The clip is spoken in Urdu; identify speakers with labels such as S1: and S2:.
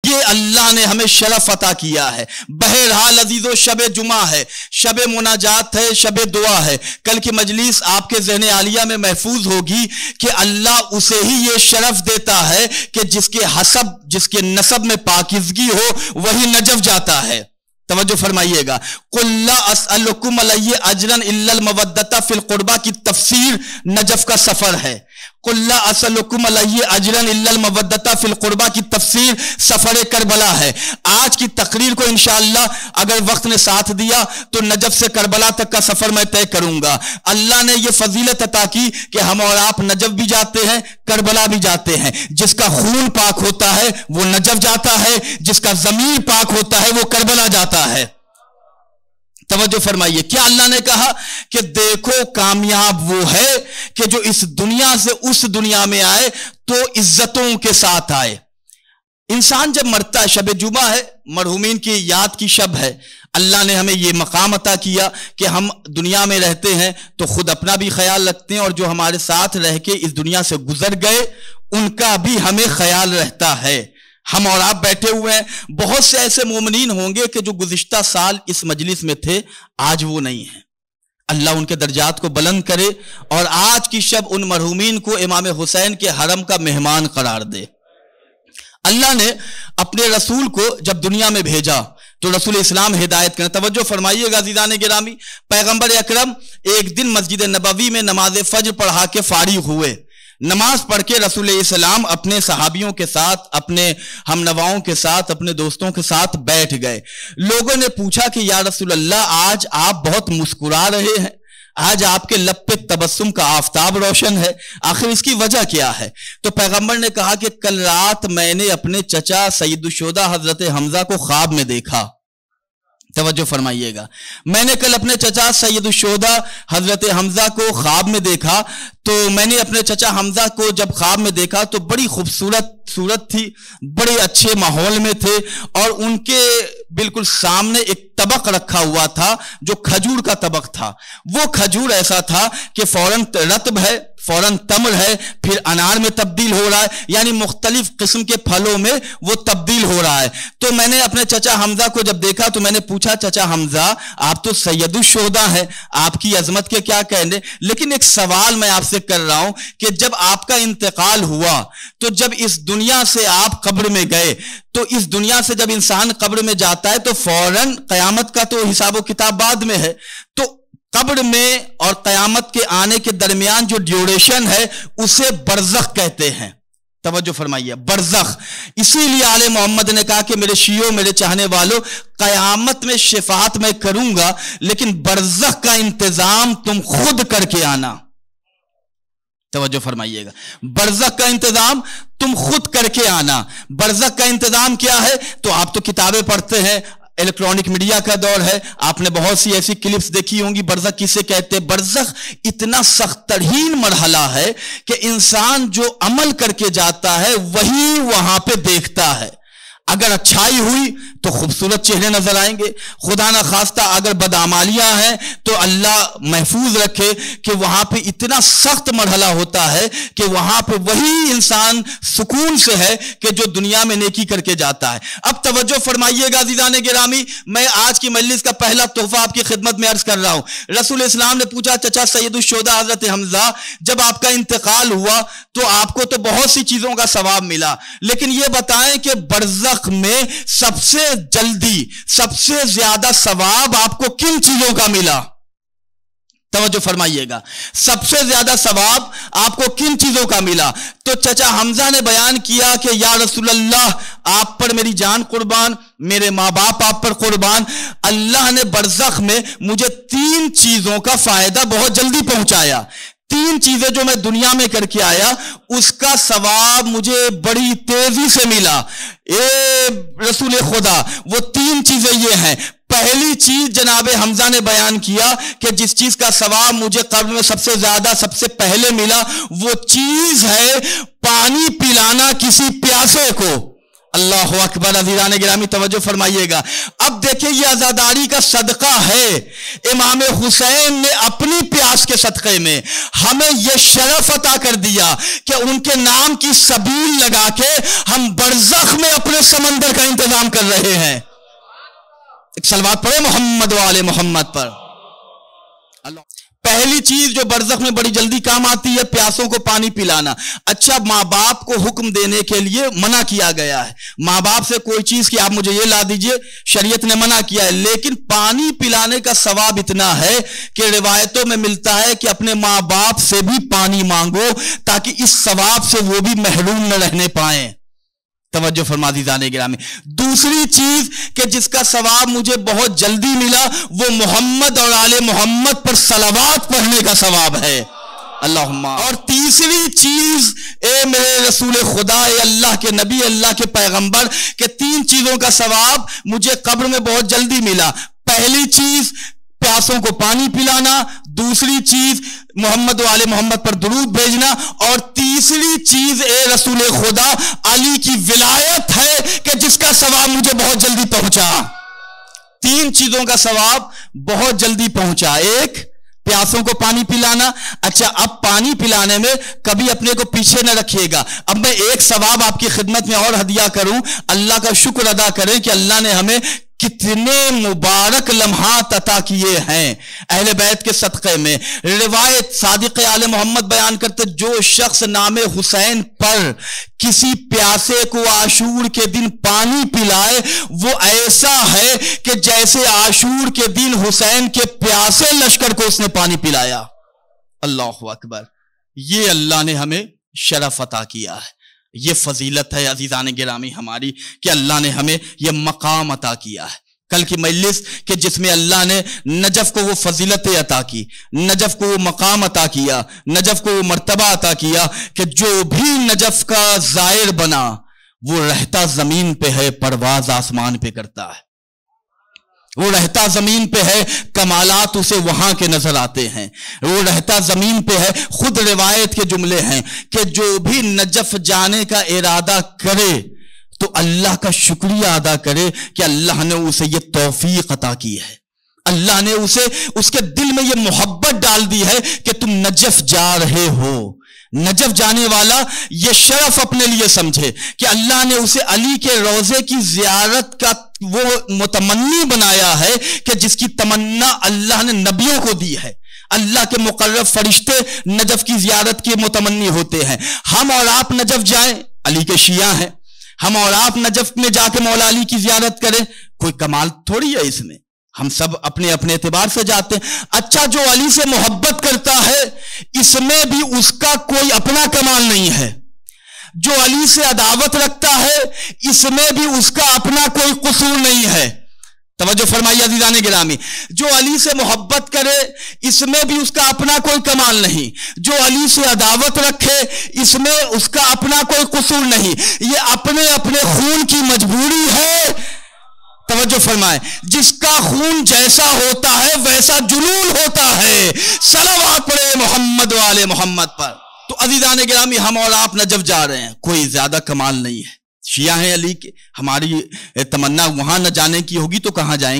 S1: یہ اللہ نے ہمیں شرف عطا کیا ہے. بہرحال عزیزو شب جمعہ ہے, شب مناجات ہے, شب دعا ہے. کل کی مجلس آپ کے ذہن عالیہ میں محفوظ ہوگی کہ اللہ اسے ہی یہ شرف دیتا ہے کہ جس کے حسب, جس کے نسب میں پاکیزگی ہو وہی نجف جاتا ہے. توجہ فرمائیے گا. قُلْ لَا أَسْأَلُكُمْ عَلَيْهِ أَجْرًا إِلَّا الْمَوَدَّةَ فِي الْقُرْبَى کی تفسیر نجف کا سفر ہے. قُلْ لَا أَسْأَلُكُمْ عَلَيْهِ أَجْرًا إِلَّا الْمَوَدَّةَ فِي الْقُرْبَى کی تفسیر سفر کربلا ہے. آج کی تقریر کو انشاءاللہ اگر وقت نے ساتھ دیا تو نجف سے کربلا تک کا سفر میں طے کروں گا. اللہ نے یہ فضیلت عطا کی کہ ہم اور آپ نجف بھی جاتے ہیں, کربلا بھی جاتے ہیں. جس کا خون پاک ہوتا ہے وہ نجف جاتا ہے, جس کا ضمیر پاک ہوتا ہے وہ کربلا جاتا ہے. توجہ فرمائیے. کیا اللہ نے کہا کہ دیکھو کامیاب وہ ہے کہ جو اس دنیا سے اس دنیا میں آئے تو عزتوں کے ساتھ آئے. انسان جب مرتا ہے, شب جمعہ ہے, مرحومین کی یاد کی شب ہے, اللہ نے ہمیں یہ مقام عطا کیا کہ ہم دنیا میں رہتے ہیں تو خود اپنا بھی خیال رکھتے ہیں اور جو ہمارے ساتھ رہ کے اس دنیا سے گزر گئے ان کا بھی ہمیں خیال رہتا ہے. ہم اور آپ بیٹھے ہوئے ہیں, بہت سے ایسے مومنین ہوں گے کہ جو گزشتہ سال اس مجلس میں تھے, آج وہ نہیں ہیں. اللہ ان کے درجات کو بلند کرے اور آج کی شب ان مرحومین کو امام حسین کے حرم کا مہمان قرار دے. اللہ نے اپنے رسول کو جب دنیا میں بھیجا تو رسول اسلام ہدایت کریں. توجہ فرمائیے گا عزیزان گرامی. پیغمبر اکرم ایک دن مسجد نبوی میں نماز فجر پڑھا کے فارغ ہوئے. نماز پڑھ کے رسول اسلام اپنے صحابیوں کے ساتھ, اپنے ہم نواؤں کے ساتھ, اپنے دوستوں کے ساتھ بیٹھ گئے. لوگوں نے پوچھا کہ یا رسول اللہ آج آپ بہت مسکرا رہے ہیں, آج آپ کے لب پہ تبسم کا آفتاب روشن ہے, آخر اس کی وجہ کیا ہے؟ تو پیغمبر نے کہا کہ کل رات میں نے اپنے چچا سید الشہداء حضرت حمزہ کو خواب میں دیکھا. توجہ فرمائیے گا. میں نے کل اپنے چچا سید الشہداء حضرت حمزہ کو خواب میں دیکھا. تو میں نے اپنے چچا حمزہ کو جب خواب میں دیکھا تو بڑی خوبصورت صورت تھی, بڑے اچھے ماحول میں تھے اور ان کے بالکل سامنے ایک طبق رکھا ہوا تھا جو کھجور کا طبق تھا. وہ کھجور ایسا تھا کہ فوراً رطب ہے, فوراً تمر ہے, پھر انار میں تبدیل ہو رہا ہے, یعنی مختلف قسم کے پھلوں میں وہ تبدیل ہو رہا ہے. تو میں نے اپنے چچا حمزہ کو جب دیکھا تو میں نے پوچھا چچا حمزہ آپ تو سید الشہداء ہیں, آپ کی عظمت کے کیا کہنے, لیکن ایک سوال میں آپ سے کر رہا ہوں کہ جب آپ کا انتقال ہوا تو جب اس دنیا سے آپ قبر میں گئے تو اس دنیا سے جب انسان قبر میں جاتا ہے تو فوراً قیامت کا تو حساب و کتاب بعد میں ہے, تو قبر میں اور قیامت کے آنے کے درمیان جو ڈیوریشن ہے اسے برزخ کہتے ہیں. توجہ فرمائیے, برزخ. اسی لیے آل محمد نے کہا کہ میرے شیعوں, میرے چاہنے والوں, قیامت میں شفاعت میں کروں گا لیکن برزخ کا انتظام تم خود کر کے آنا. توجہ فرمائیے گا, برزخ کا انتظام تم خود کر کے آنا. برزخ کا انتظام کیا ہے؟ تو آپ تو کتابیں پڑھتے ہیں, الیکٹرانک میڈیا کا دور ہے, آپ نے بہت سی ایسی کلپس دیکھی ہوں گی. برزخ کسے کہتے ہیں؟ برزخ اتنا سخت ترین مرحلہ ہے کہ انسان جو عمل کر کے جاتا ہے وہی وہاں پہ دیکھتا ہے. اگر اچھائی ہوئی تو خوبصورت چہرے نظر آئیں گے, خدا نہ خواستہ اگر بدعمالیاں ہیں تو اللہ محفوظ رکھے کہ وہاں پہ اتنا سخت مرحلہ ہوتا ہے کہ وہاں پہ وہی انسان سکون سے ہے کہ جو دنیا میں نیکی کر کے جاتا ہے. اب توجہ فرمائیے گا عزیزان گرامی, میں آج کی مجلس کا پہلا تحفہ آپ کی خدمت میں عرض کر رہا ہوں. رسول اسلام نے پوچھا چچا سید الشہداء حضرت حمزہ جب آپ کا انتقال ہوا تو آپ کو تو بہت سی چیزوں کا ثواب ملا, لیکن یہ بتائیں کہ برزخ میں سب سے جلدی سب سے زیادہ ثواب آپ کو کن چیزوں کا ملا؟ توجہ فرمائیے گا, سب سے زیادہ ثواب آپ کو کن چیزوں کا ملا؟ تو چچا حمزہ نے بیان کیا کہ یا رسول اللہ آپ پر میری جان قربان, میرے ماں باپ آپ پر قربان, اللہ نے برزخ میں مجھے 3 چیزوں کا فائدہ بہت جلدی پہنچایا. 3 چیزیں جو میں دنیا میں کر کے آیا اس کا ثواب مجھے بڑی تیزی سے ملا. اے رسول خدا, وہ 3 چیزیں یہ ہیں. پہلی چیز جناب حمزہ نے بیان کیا کہ جس چیز کا ثواب مجھے قبر میں سب سے زیادہ سب سے پہلے ملا وہ چیز ہے پانی پلانا کسی پیاسے کو. اللہ اکبر. عزیزان گرامی توجہ فرمائیے گا. اب دیکھیں یہ عزاداری کا صدقہ ہے. امام حسین نے اپنی پیاس کے صدقے میں ہمیں یہ شرف عطا کر دیا کہ ان کے نام کی سبیل لگا کے ہم برزخ میں اپنے سمندر کا انتظام کر رہے ہیں. ایک صلوات پڑھے محمد و آل محمد پر. پہلی چیز جو برزخ میں بڑی جلدی کام آتی ہے پیاسوں کو پانی پلانا. اچھا ماں باپ کو حکم دینے کے لیے منع کیا گیا ہے. ماں باپ سے کوئی چیز کہ آپ مجھے یہ لا دیجئے شریعت نے منع کیا ہے, لیکن پانی پلانے کا ثواب اتنا ہے کہ روایتوں میں ملتا ہے کہ اپنے ماں باپ سے بھی پانی مانگو تاکہ اس ثواب سے وہ بھی محروم نہ رہنے پائیں. توجہ فرما عزیزان گرامی. دوسری چیز کہ جس کا ثواب مجھے بہت جلدی ملا وہ محمد اور آل محمد پر صلوات پڑھنے کا ثواب ہے. اللہم. اور تیسری چیز اے میرے رسول خدا, اے اللہ کے نبی, اللہ کے پیغمبر, کہ 3 چیزوں کا ثواب مجھے قبر میں بہت جلدی ملا. پہلی چیز پیاسوں کو پانی پلانا, دوسری چیز محمد و آل محمد پر درود بھیجنا, اور تیسری چیز اے رسول خدا علی کی ولایت ہے کہ جس کا ثواب مجھے بہت جلدی پہنچا. 3 چیزوں کا ثواب بہت جلدی پہنچا. ایک پیاسوں کو پانی پلانا. اچھا اب پانی پلانے میں کبھی اپنے کو پیچھے نہ رکھیے گا. اب میں ایک ثواب آپ کی خدمت میں اور ہدیہ کروں. اللہ کا شکر ادا کریں کہ اللہ نے ہمیں کتنے مبارک لمحات عطا کیے ہیں اہل بیت کے صدقے میں. روایت صادق آل محمد بیان کرتے جو شخص نام حسین پر کسی پیاسے کو عاشور کے دن پانی پلائے وہ ایسا ہے کہ جیسے عاشور کے دن حسین کے پیاسے لشکر کو اس نے پانی پلایا. اللہ اکبر. یہ اللہ نے ہمیں شرف عطا کیا ہے. یہ فضیلت ہے عزیزان گرامی ہماری کہ اللہ نے ہمیں یہ مقام عطا کیا ہے. کل کی مجلس کہ جس میں اللہ نے نجف کو وہ فضیلت عطا کی, نجف کو وہ مقام عطا کیا, نجف کو وہ مرتبہ عطا کیا کہ جو بھی نجف کا زائر بنا وہ رہتا زمین پہ ہے, پرواز آسمان پہ کرتا ہے. وہ رہتا زمین پہ ہے, کمالات اسے وہاں کے نظر آتے ہیں. وہ رہتا زمین پہ ہے. خود روایت کے جملے ہیں کہ جو بھی نجف جانے کا ارادہ کرے تو اللہ کا شکریہ ادا کرے کہ اللہ نے اسے یہ توفیق عطا کی ہے. اللہ نے اسے اس کے دل میں یہ محبت ڈال دی ہے کہ تم نجف جا رہے ہو. نجف جانے والا یہ شرف اپنے لیے سمجھے کہ اللہ نے اسے علی کے روضے کی زیارت کا وہ متمنی بنایا ہے کہ جس کی تمنا اللہ نے نبیوں کو دی ہے. اللہ کے مقرب فرشتے نجف کی زیارت کے متمنی ہوتے ہیں. ہم اور آپ نجف جائیں, علی کے شیعہ ہیں, ہم اور آپ نجف میں جا کے مولا علی کی زیارت کریں, کوئی کمال تھوڑی ہے اس میں. ہم سب اپنے اپنے اعتبار سے جاتے ہیں. اچھا جو علی سے محبت کرتا ہے اس میں بھی اس کا کوئی اپنا کمال نہیں ہے. جو علی سے عداوت رکھتا ہے اس میں بھی اس کا اپنا کوئی قصور نہیں ہے. توجہ فرمائیے عزیزان گرامی. جو علی سے محبت کرے اس میں بھی اس کا اپنا کوئی کمال نہیں. جو علی سے عداوت رکھے اس میں اس کا اپنا کوئی قصور نہیں. یہ اپنے اپنے خون کی مجبوری ہے. توجہ فرمائیں. جس کا خون جیسا ہوتا ہے ویسا جنون ہوتا ہے. صلوات پڑھے محمد و آل محمد پر. تو عزیزان گرامی ہم اور آپ نجف جا رہے ہیں, کوئی زیادہ کمال نہیں ہے. شیعہ ہیں علی کے, ہماری تمنا وہاں نہ جانے کی ہوگی تو کہاں جائیں گے.